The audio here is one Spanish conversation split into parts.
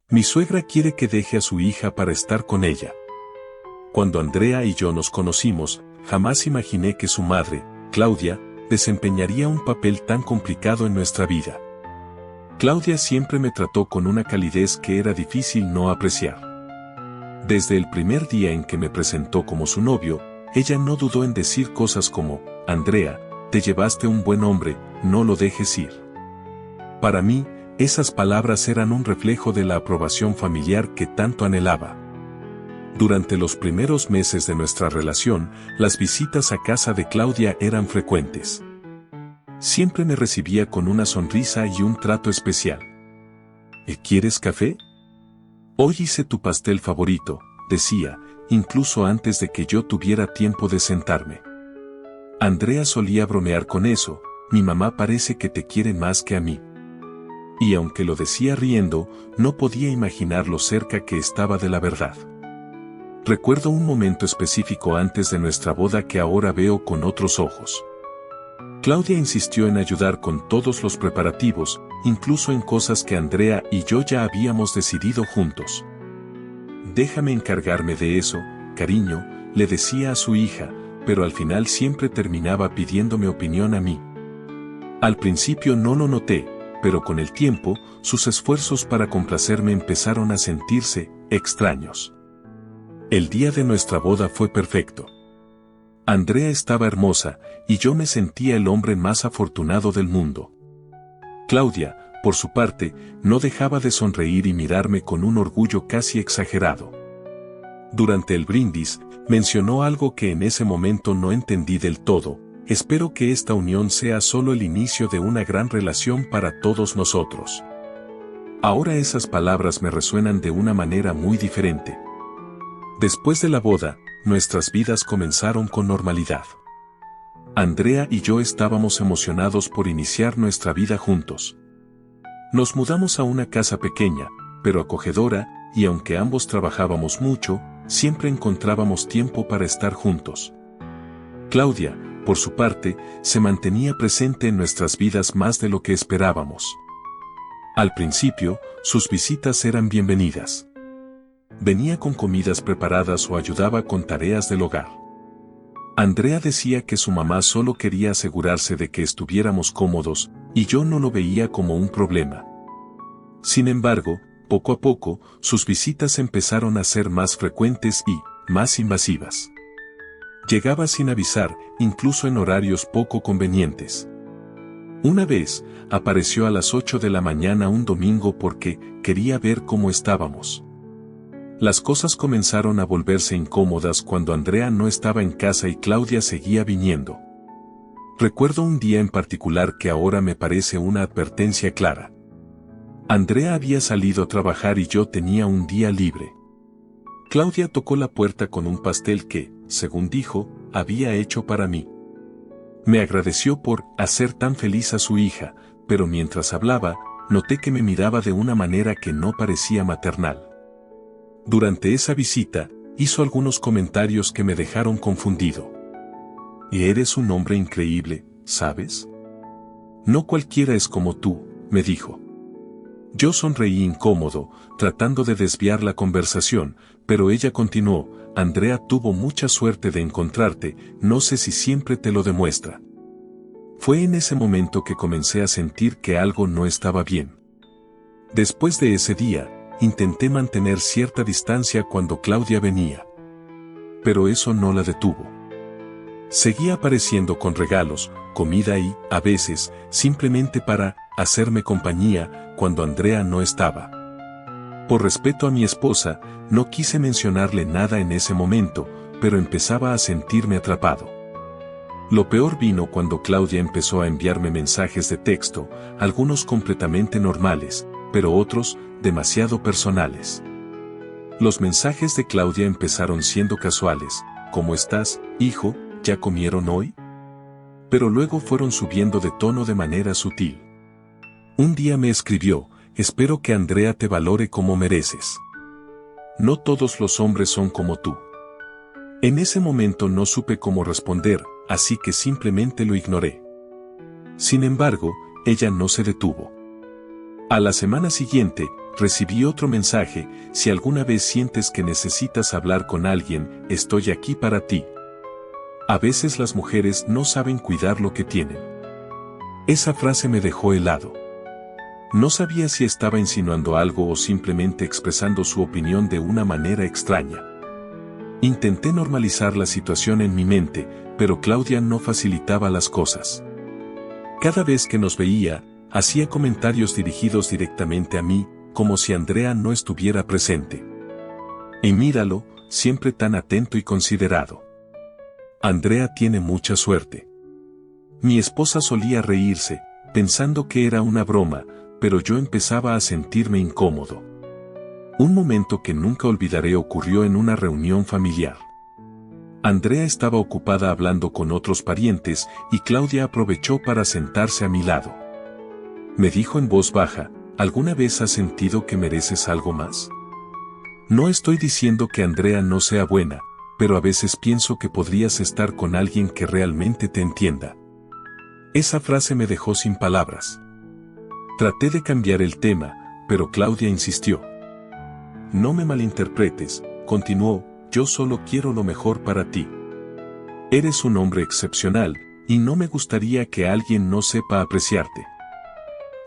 Mi suegra quiere que deje a su hija para estar con ella. Cuando Andrea y yo nos conocimos, jamás imaginé que su madre, Claudia, desempeñaría un papel tan complicado en nuestra vida. Claudia siempre me trató con una calidez que era difícil no apreciar. Desde el primer día en que me presentó como su novio, ella no dudó en decir cosas como, Andrea, te llevaste un buen hombre, no lo dejes ir. Para mí, esas palabras eran un reflejo de la aprobación familiar que tanto anhelaba. Durante los primeros meses de nuestra relación, las visitas a casa de Claudia eran frecuentes. Siempre me recibía con una sonrisa y un trato especial. ¿Quieres café? Hoy hice tu pastel favorito, decía, incluso antes de que yo tuviera tiempo de sentarme. Andrea solía bromear con eso, mi mamá parece que te quiere más que a mí. Y aunque lo decía riendo, no podía imaginar lo cerca que estaba de la verdad. Recuerdo un momento específico antes de nuestra boda que ahora veo con otros ojos. Claudia insistió en ayudar con todos los preparativos, incluso en cosas que Andrea y yo ya habíamos decidido juntos. Déjame encargarme de eso, cariño, le decía a su hija, pero al final siempre terminaba pidiéndome opinión a mí. Al principio no lo noté, pero con el tiempo, sus esfuerzos para complacerme empezaron a sentirse extraños. El día de nuestra boda fue perfecto. Andrea estaba hermosa, y yo me sentía el hombre más afortunado del mundo. Claudia, por su parte, no dejaba de sonreír y mirarme con un orgullo casi exagerado. Durante el brindis, mencionó algo que en ese momento no entendí del todo: espero que esta unión sea solo el inicio de una gran relación para todos nosotros. Ahora esas palabras me resuenan de una manera muy diferente. Después de la boda, nuestras vidas comenzaron con normalidad. Andrea y yo estábamos emocionados por iniciar nuestra vida juntos. Nos mudamos a una casa pequeña, pero acogedora, y aunque ambos trabajábamos mucho, siempre encontrábamos tiempo para estar juntos. Claudia, por su parte, se mantenía presente en nuestras vidas más de lo que esperábamos. Al principio, sus visitas eran bienvenidas. Venía con comidas preparadas o ayudaba con tareas del hogar. Andrea decía que su mamá solo quería asegurarse de que estuviéramos cómodos, y yo no lo veía como un problema. Sin embargo, poco a poco, sus visitas empezaron a ser más frecuentes y más invasivas. Llegaba sin avisar, incluso en horarios poco convenientes. Una vez, apareció a las 8 de la mañana un domingo porque quería ver cómo estábamos. Las cosas comenzaron a volverse incómodas cuando Andrea no estaba en casa y Claudia seguía viniendo. Recuerdo un día en particular que ahora me parece una advertencia clara. Andrea había salido a trabajar y yo tenía un día libre. Claudia tocó la puerta con un pastel que, según dijo, había hecho para mí. Me agradeció por hacer tan feliz a su hija, pero mientras hablaba, noté que me miraba de una manera que no parecía maternal. Durante esa visita, hizo algunos comentarios que me dejaron confundido. Eres un hombre increíble, ¿sabes? No cualquiera es como tú, me dijo. Yo sonreí incómodo, tratando de desviar la conversación, pero ella continuó: Andrea tuvo mucha suerte de encontrarte, no sé si siempre te lo demuestra. Fue en ese momento que comencé a sentir que algo no estaba bien. Después de ese día, intenté mantener cierta distancia cuando Claudia venía. Pero eso no la detuvo. Seguía apareciendo con regalos, comida y, a veces, simplemente para hacerme compañía cuando Andrea no estaba. Por respeto a mi esposa, no quise mencionarle nada en ese momento, pero empezaba a sentirme atrapado. Lo peor vino cuando Claudia empezó a enviarme mensajes de texto, algunos completamente normales, pero otros demasiado personales. Los mensajes de Claudia empezaron siendo casuales: ¿cómo estás, hijo? ¿Ya comieron hoy? Pero luego fueron subiendo de tono de manera sutil. Un día me escribió: espero que Andrea te valore como mereces. No todos los hombres son como tú. En ese momento no supe cómo responder, así que simplemente lo ignoré. Sin embargo, ella no se detuvo. A la semana siguiente, recibí otro mensaje: si alguna vez sientes que necesitas hablar con alguien, estoy aquí para ti. A veces las mujeres no saben cuidar lo que tienen. Esa frase me dejó helado. No sabía si estaba insinuando algo o simplemente expresando su opinión de una manera extraña. Intenté normalizar la situación en mi mente, pero Claudia no facilitaba las cosas. Cada vez que nos veía, hacía comentarios dirigidos directamente a mí, como si Andrea no estuviera presente. Y míralo, siempre tan atento y considerado. Andrea tiene mucha suerte. Mi esposa solía reírse, pensando que era una broma, pero yo empezaba a sentirme incómodo. Un momento que nunca olvidaré ocurrió en una reunión familiar. Andrea estaba ocupada hablando con otros parientes y Claudia aprovechó para sentarse a mi lado. Me dijo en voz baja: ¿alguna vez has sentido que mereces algo más? No estoy diciendo que Andrea no sea buena, pero a veces pienso que podrías estar con alguien que realmente te entienda. Esa frase me dejó sin palabras. Traté de cambiar el tema, pero Claudia insistió. No me malinterpretes, continuó, yo solo quiero lo mejor para ti. Eres un hombre excepcional, y no me gustaría que alguien no sepa apreciarte.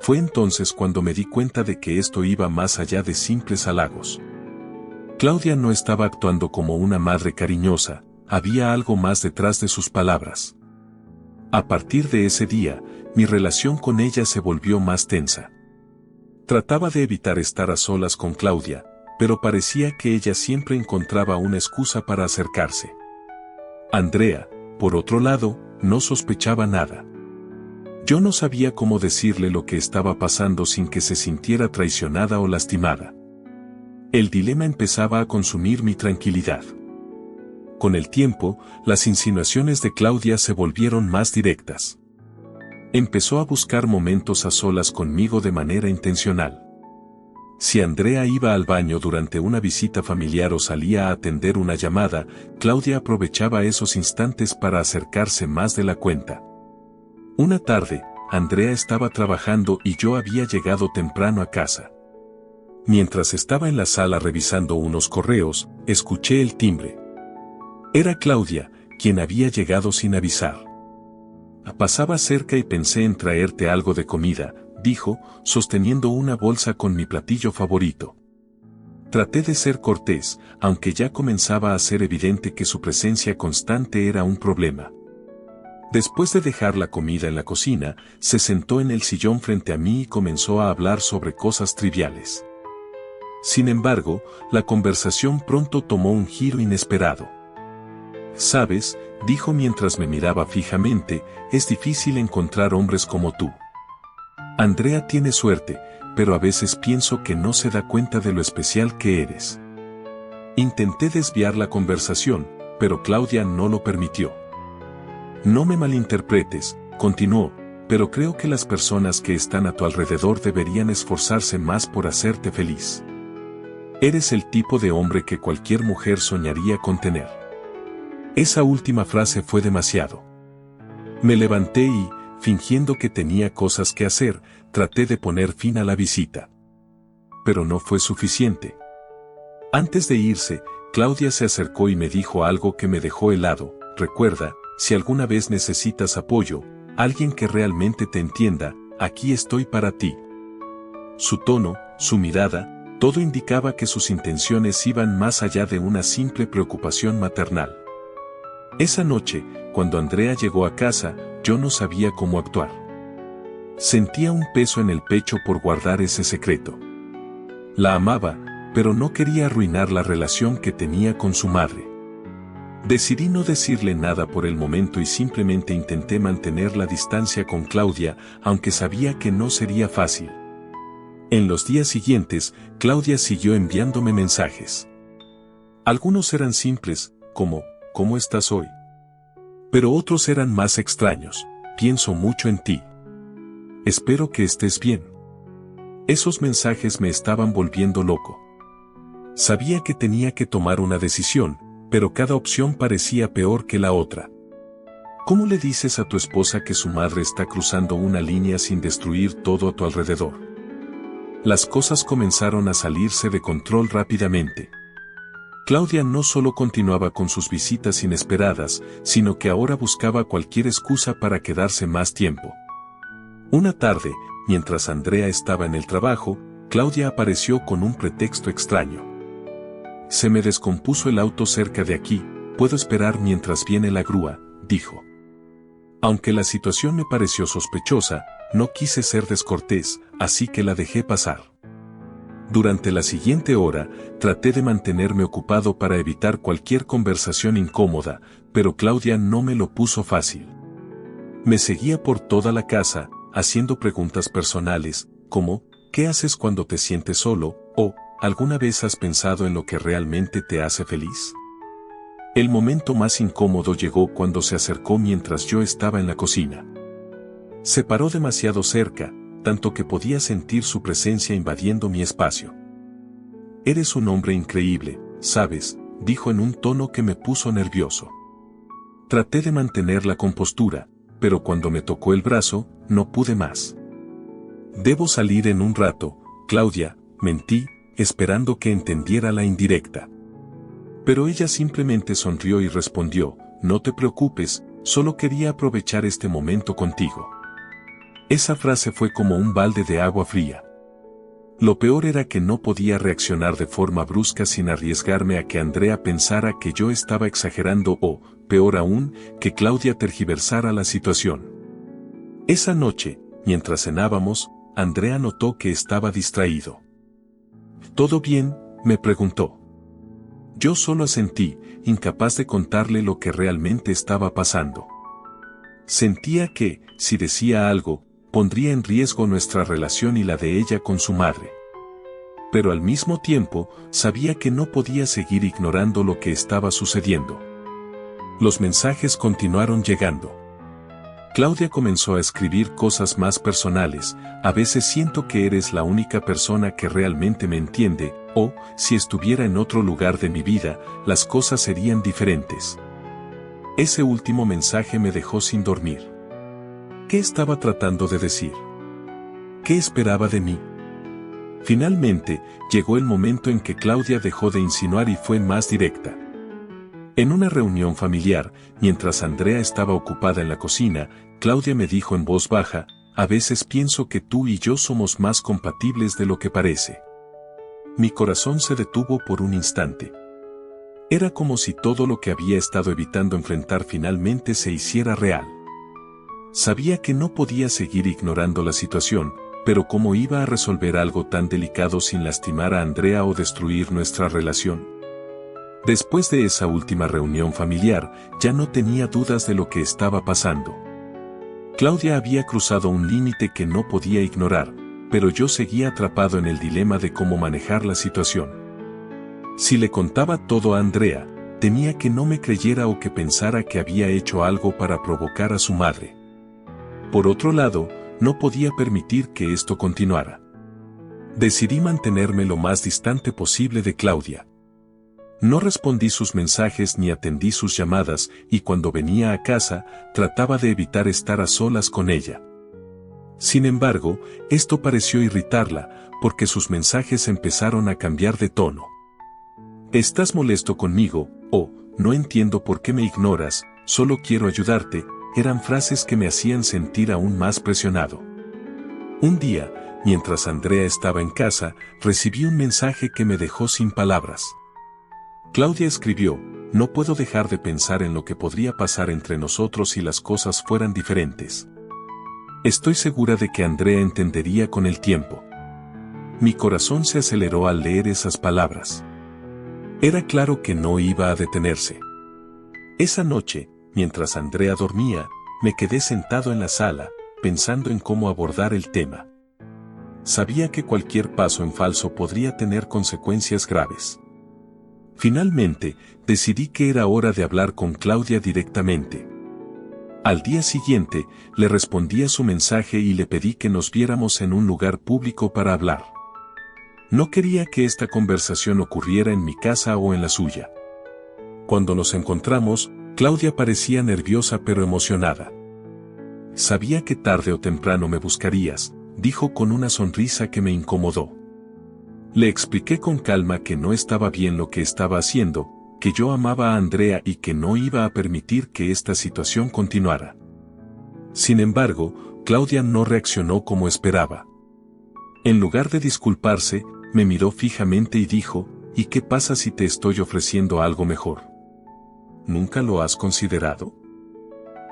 Fue entonces cuando me di cuenta de que esto iba más allá de simples halagos. Claudia no estaba actuando como una madre cariñosa, había algo más detrás de sus palabras. A partir de ese día, mi relación con ella se volvió más tensa. Trataba de evitar estar a solas con Claudia, pero parecía que ella siempre encontraba una excusa para acercarse. Andrea, por otro lado, no sospechaba nada. Yo no sabía cómo decirle lo que estaba pasando sin que se sintiera traicionada o lastimada. El dilema empezaba a consumir mi tranquilidad. Con el tiempo, las insinuaciones de Claudia se volvieron más directas. Empezó a buscar momentos a solas conmigo de manera intencional. Si Andrea iba al baño durante una visita familiar o salía a atender una llamada, Claudia aprovechaba esos instantes para acercarse más de la cuenta. Una tarde, Andrea estaba trabajando y yo había llegado temprano a casa. Mientras estaba en la sala revisando unos correos, escuché el timbre. Era Claudia, quien había llegado sin avisar. Pasaba cerca y pensé en traerte algo de comida, dijo, sosteniendo una bolsa con mi platillo favorito. Traté de ser cortés, aunque ya comenzaba a ser evidente que su presencia constante era un problema. Después de dejar la comida en la cocina, se sentó en el sillón frente a mí y comenzó a hablar sobre cosas triviales. Sin embargo, la conversación pronto tomó un giro inesperado. «Sabes», dijo mientras me miraba fijamente, «es difícil encontrar hombres como tú. Andrea tiene suerte, pero a veces pienso que no se da cuenta de lo especial que eres». Intenté desviar la conversación, pero Claudia no lo permitió. «No me malinterpretes», continuó, «pero creo que las personas que están a tu alrededor deberían esforzarse más por hacerte feliz. Eres el tipo de hombre que cualquier mujer soñaría con tener». Esa última frase fue demasiado. Me levanté y, fingiendo que tenía cosas que hacer, traté de poner fin a la visita. Pero no fue suficiente. Antes de irse, Claudia se acercó y me dijo algo que me dejó helado. «Recuerda, si alguna vez necesitas apoyo, alguien que realmente te entienda, aquí estoy para ti». Su tono, su mirada, todo indicaba que sus intenciones iban más allá de una simple preocupación maternal. Esa noche, cuando Andrea llegó a casa, yo no sabía cómo actuar. Sentía un peso en el pecho por guardar ese secreto. La amaba, pero no quería arruinar la relación que tenía con su madre. Decidí no decirle nada por el momento y simplemente intenté mantener la distancia con Claudia, aunque sabía que no sería fácil. En los días siguientes, Claudia siguió enviándome mensajes. Algunos eran simples, como, «¿Cómo estás hoy?». Pero otros eran más extraños, «Pienso mucho en ti. Espero que estés bien». Esos mensajes me estaban volviendo loco. Sabía que tenía que tomar una decisión, pero cada opción parecía peor que la otra. ¿Cómo le dices a tu esposa que su madre está cruzando una línea sin destruir todo a tu alrededor? Las cosas comenzaron a salirse de control rápidamente. Claudia no solo continuaba con sus visitas inesperadas, sino que ahora buscaba cualquier excusa para quedarse más tiempo. Una tarde, mientras Andrea estaba en el trabajo, Claudia apareció con un pretexto extraño. Se me descompuso el auto cerca de aquí, puedo esperar mientras viene la grúa, dijo. Aunque la situación me pareció sospechosa, no quise ser descortés, así que la dejé pasar. Durante la siguiente hora, traté de mantenerme ocupado para evitar cualquier conversación incómoda, pero Claudia no me lo puso fácil. Me seguía por toda la casa, haciendo preguntas personales, como, ¿qué haces cuando te sientes solo? O, ¿alguna vez has pensado en lo que realmente te hace feliz? El momento más incómodo llegó cuando se acercó mientras yo estaba en la cocina. Se paró demasiado cerca, tanto que podía sentir su presencia invadiendo mi espacio. Eres un hombre increíble, ¿sabes?, dijo en un tono que me puso nervioso. Traté de mantener la compostura, pero cuando me tocó el brazo, no pude más. Debo salir en un rato, Claudia, mentí, esperando que entendiera la indirecta. Pero ella simplemente sonrió y respondió, no te preocupes, solo quería aprovechar este momento contigo. Esa frase fue como un balde de agua fría. Lo peor era que no podía reaccionar de forma brusca sin arriesgarme a que Andrea pensara que yo estaba exagerando o, peor aún, que Claudia tergiversara la situación. Esa noche, mientras cenábamos, Andrea notó que estaba distraído. ¿Todo bien?, me preguntó. Yo solo asentí, incapaz de contarle lo que realmente estaba pasando. Sentía que, si decía algo, pondría en riesgo nuestra relación y la de ella con su madre. Pero al mismo tiempo, sabía que no podía seguir ignorando lo que estaba sucediendo. Los mensajes continuaron llegando. Claudia comenzó a escribir cosas más personales, a veces siento que eres la única persona que realmente me entiende, o, si estuviera en otro lugar de mi vida, las cosas serían diferentes. Ese último mensaje me dejó sin dormir. ¿Qué estaba tratando de decir? ¿Qué esperaba de mí? Finalmente, llegó el momento en que Claudia dejó de insinuar y fue más directa. En una reunión familiar, mientras Andrea estaba ocupada en la cocina, Claudia me dijo en voz baja, a veces pienso que tú y yo somos más compatibles de lo que parece. Mi corazón se detuvo por un instante. Era como si todo lo que había estado evitando enfrentar finalmente se hiciera real. Sabía que no podía seguir ignorando la situación, pero ¿cómo iba a resolver algo tan delicado sin lastimar a Andrea o destruir nuestra relación? Después de esa última reunión familiar, ya no tenía dudas de lo que estaba pasando. Claudia había cruzado un límite que no podía ignorar, pero yo seguía atrapado en el dilema de cómo manejar la situación. Si le contaba todo a Andrea, temía que no me creyera o que pensara que había hecho algo para provocar a su madre. Por otro lado, no podía permitir que esto continuara. Decidí mantenerme lo más distante posible de Claudia. No respondí sus mensajes ni atendí sus llamadas, y cuando venía a casa, trataba de evitar estar a solas con ella. Sin embargo, esto pareció irritarla, porque sus mensajes empezaron a cambiar de tono. ¿Estás molesto conmigo? O, no entiendo por qué me ignoras, solo quiero ayudarte, eran frases que me hacían sentir aún más presionado. Un día, mientras Andrea estaba en casa, recibí un mensaje que me dejó sin palabras. Claudia escribió, no puedo dejar de pensar en lo que podría pasar entre nosotros si las cosas fueran diferentes. Estoy segura de que Andrea entendería con el tiempo. Mi corazón se aceleró al leer esas palabras. Era claro que no iba a detenerse. Esa noche, mientras Andrea dormía, me quedé sentado en la sala, pensando en cómo abordar el tema. Sabía que cualquier paso en falso podría tener consecuencias graves. Finalmente, decidí que era hora de hablar con Claudia directamente. Al día siguiente, le respondí a su mensaje y le pedí que nos viéramos en un lugar público para hablar. No quería que esta conversación ocurriera en mi casa o en la suya. Cuando nos encontramos, Claudia parecía nerviosa pero emocionada. Sabía que tarde o temprano me buscarías, dijo con una sonrisa que me incomodó. Le expliqué con calma que no estaba bien lo que estaba haciendo, que yo amaba a Andrea y que no iba a permitir que esta situación continuara. Sin embargo, Claudia no reaccionó como esperaba. En lugar de disculparse, me miró fijamente y dijo, ¿y qué pasa si te estoy ofreciendo algo mejor? ¿Nunca lo has considerado?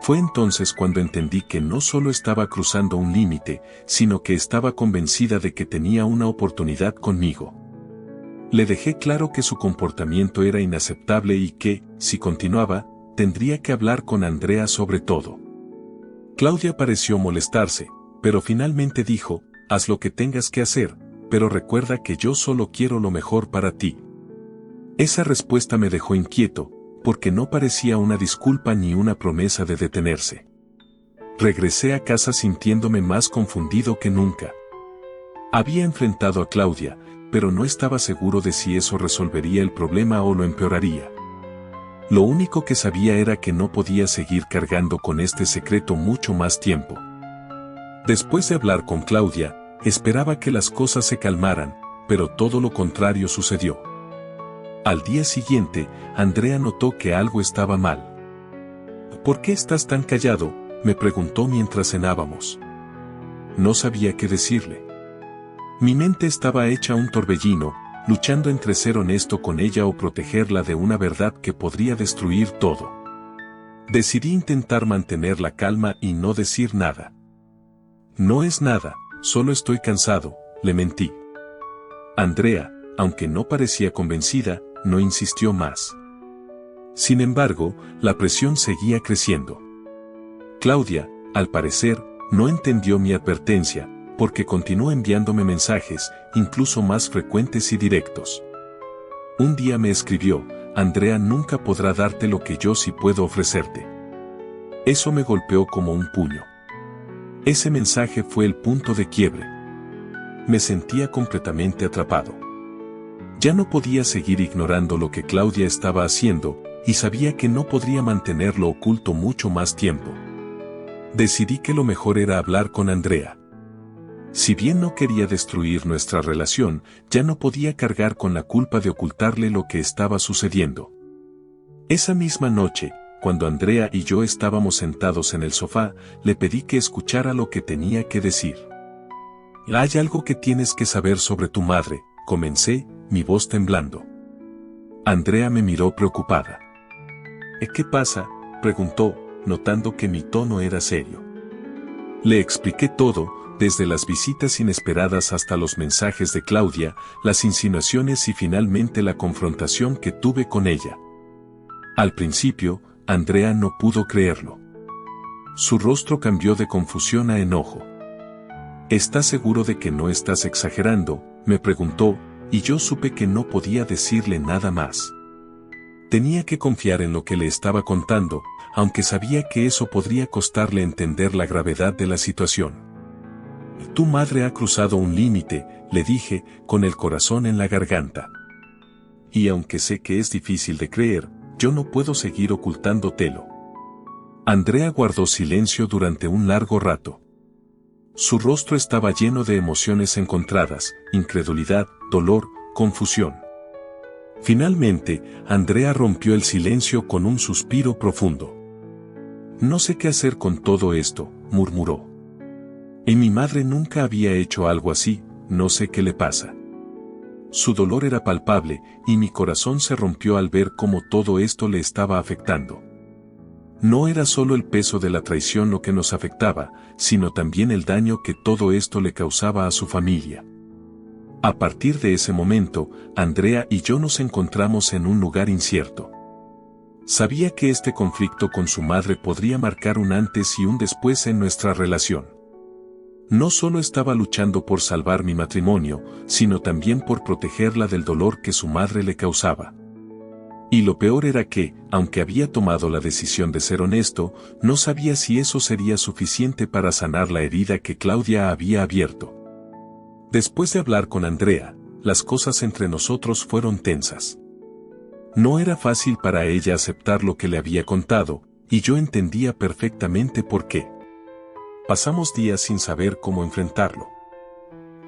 Fue entonces cuando entendí que no solo estaba cruzando un límite, sino que estaba convencida de que tenía una oportunidad conmigo. Le dejé claro que su comportamiento era inaceptable y que, si continuaba, tendría que hablar con Andrea sobre todo. Claudia pareció molestarse, pero finalmente dijo, haz lo que tengas que hacer, pero recuerda que yo solo quiero lo mejor para ti. Esa respuesta me dejó inquieto, porque no parecía una disculpa ni una promesa de detenerse. Regresé a casa sintiéndome más confundido que nunca. Había enfrentado a Claudia, pero no estaba seguro de si eso resolvería el problema o lo empeoraría. Lo único que sabía era que no podía seguir cargando con este secreto mucho más tiempo. Después de hablar con Claudia, esperaba que las cosas se calmaran, pero todo lo contrario sucedió. Al día siguiente, Andrea notó que algo estaba mal. ¿Por qué estás tan callado?, me preguntó mientras cenábamos. No sabía qué decirle. Mi mente estaba hecha un torbellino, luchando entre ser honesto con ella o protegerla de una verdad que podría destruir todo. Decidí intentar mantener la calma y no decir nada. No es nada, solo estoy cansado, le mentí. Andrea, aunque no parecía convencida, no insistió más. Sin embargo, la presión seguía creciendo. Claudia, al parecer, no entendió mi advertencia, porque continuó enviándome mensajes, incluso más frecuentes y directos. Un día me escribió, Andrea nunca podrá darte lo que yo sí puedo ofrecerte. Eso me golpeó como un puño. Ese mensaje fue el punto de quiebre. Me sentía completamente atrapado. Ya no podía seguir ignorando lo que Claudia estaba haciendo, y sabía que no podría mantenerlo oculto mucho más tiempo. Decidí que lo mejor era hablar con Andrea. Si bien no quería destruir nuestra relación, ya no podía cargar con la culpa de ocultarle lo que estaba sucediendo. Esa misma noche, cuando Andrea y yo estábamos sentados en el sofá, le pedí que escuchara lo que tenía que decir. Hay algo que tienes que saber sobre tu madre, comencé, mi voz temblando. Andrea me miró preocupada. ¿Qué pasa?, preguntó, notando que mi tono era serio. Le expliqué todo, desde las visitas inesperadas hasta los mensajes de Claudia, las insinuaciones y finalmente la confrontación que tuve con ella. Al principio, Andrea no pudo creerlo. Su rostro cambió de confusión a enojo. ¿Estás seguro de que no estás exagerando?, me preguntó, y yo supe que no podía decirle nada más. Tenía que confiar en lo que le estaba contando, aunque sabía que eso podría costarle entender la gravedad de la situación. Tu madre ha cruzado un límite, le dije, con el corazón en la garganta. Y aunque sé que es difícil de creer, yo no puedo seguir ocultándotelo. Andrea guardó silencio durante un largo rato. Su rostro estaba lleno de emociones encontradas, incredulidad, dolor, confusión. Finalmente, Andrea rompió el silencio con un suspiro profundo. No sé qué hacer con todo esto, murmuró. Y mi madre nunca había hecho algo así, no sé qué le pasa. Su dolor era palpable, y mi corazón se rompió al ver cómo todo esto le estaba afectando. No era solo el peso de la traición lo que nos afectaba, sino también el daño que todo esto le causaba a su familia. A partir de ese momento, Andrea y yo nos encontramos en un lugar incierto. Sabía que este conflicto con su madre podría marcar un antes y un después en nuestra relación. No solo estaba luchando por salvar mi matrimonio, sino también por protegerla del dolor que su madre le causaba. Y lo peor era que, aunque había tomado la decisión de ser honesto, no sabía si eso sería suficiente para sanar la herida que Claudia había abierto. Después de hablar con Andrea, las cosas entre nosotros fueron tensas. No era fácil para ella aceptar lo que le había contado, y yo entendía perfectamente por qué. Pasamos días sin saber cómo enfrentarlo.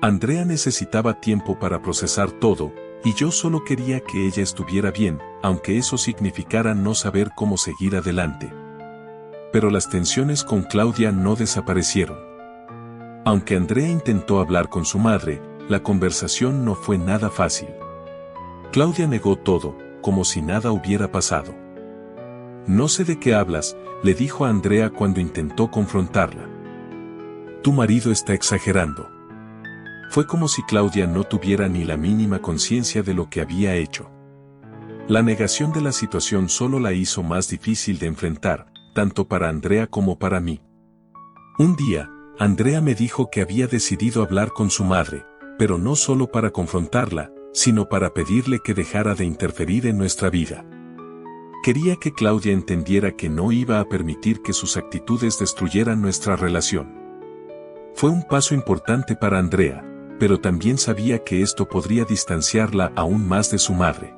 Andrea necesitaba tiempo para procesar todo, y yo solo quería que ella estuviera bien, aunque eso significara no saber cómo seguir adelante. Pero las tensiones con Claudia no desaparecieron. Aunque Andrea intentó hablar con su madre, la conversación no fue nada fácil. Claudia negó todo, como si nada hubiera pasado. No sé de qué hablas, le dijo a Andrea cuando intentó confrontarla. Tu marido está exagerando. Fue como si Claudia no tuviera ni la mínima conciencia de lo que había hecho. La negación de la situación solo la hizo más difícil de enfrentar, tanto para Andrea como para mí. Un día, Andrea me dijo que había decidido hablar con su madre, pero no solo para confrontarla, sino para pedirle que dejara de interferir en nuestra vida. Quería que Claudia entendiera que no iba a permitir que sus actitudes destruyeran nuestra relación. Fue un paso importante para Andrea, pero también sabía que esto podría distanciarla aún más de su madre.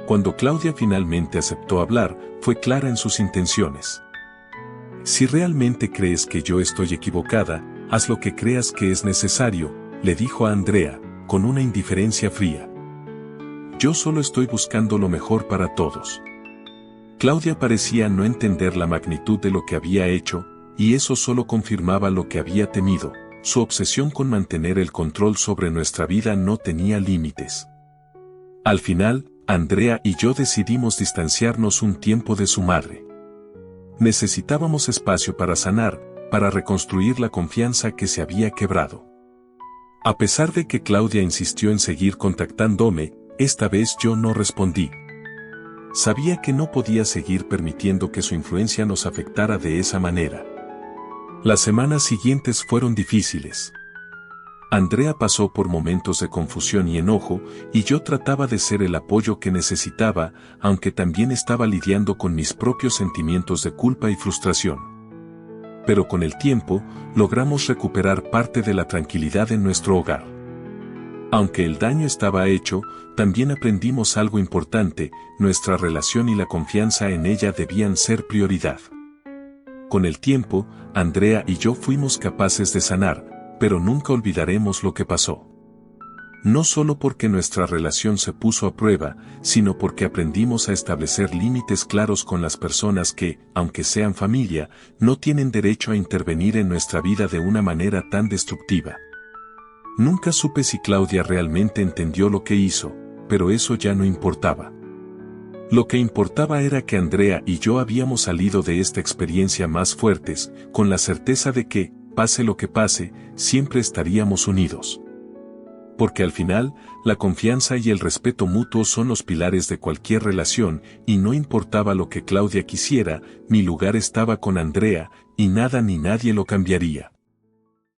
Cuando Claudia finalmente aceptó hablar, fue clara en sus intenciones. Si realmente crees que yo estoy equivocada, haz lo que creas que es necesario, le dijo a Andrea, con una indiferencia fría. Yo solo estoy buscando lo mejor para todos. Claudia parecía no entender la magnitud de lo que había hecho, y eso solo confirmaba lo que había temido. Su obsesión con mantener el control sobre nuestra vida no tenía límites. Al final, Andrea y yo decidimos distanciarnos un tiempo de su madre. Necesitábamos espacio para sanar, para reconstruir la confianza que se había quebrado. A pesar de que Claudia insistió en seguir contactándome, esta vez yo no respondí. Sabía que no podía seguir permitiendo que su influencia nos afectara de esa manera. Las semanas siguientes fueron difíciles. Andrea pasó por momentos de confusión y enojo, y yo trataba de ser el apoyo que necesitaba, aunque también estaba lidiando con mis propios sentimientos de culpa y frustración. Pero con el tiempo, logramos recuperar parte de la tranquilidad en nuestro hogar. Aunque el daño estaba hecho, también aprendimos algo importante: nuestra relación y la confianza en ella debían ser prioridad. Con el tiempo, Andrea y yo fuimos capaces de sanar, pero nunca olvidaremos lo que pasó. No solo porque nuestra relación se puso a prueba, sino porque aprendimos a establecer límites claros con las personas que, aunque sean familia, no tienen derecho a intervenir en nuestra vida de una manera tan destructiva. Nunca supe si Claudia realmente entendió lo que hizo, pero eso ya no importaba. Lo que importaba era que Andrea y yo habíamos salido de esta experiencia más fuertes, con la certeza de que, pase lo que pase, siempre estaríamos unidos. Porque al final, la confianza y el respeto mutuo son los pilares de cualquier relación, y no importaba lo que Claudia quisiera, mi lugar estaba con Andrea, y nada ni nadie lo cambiaría.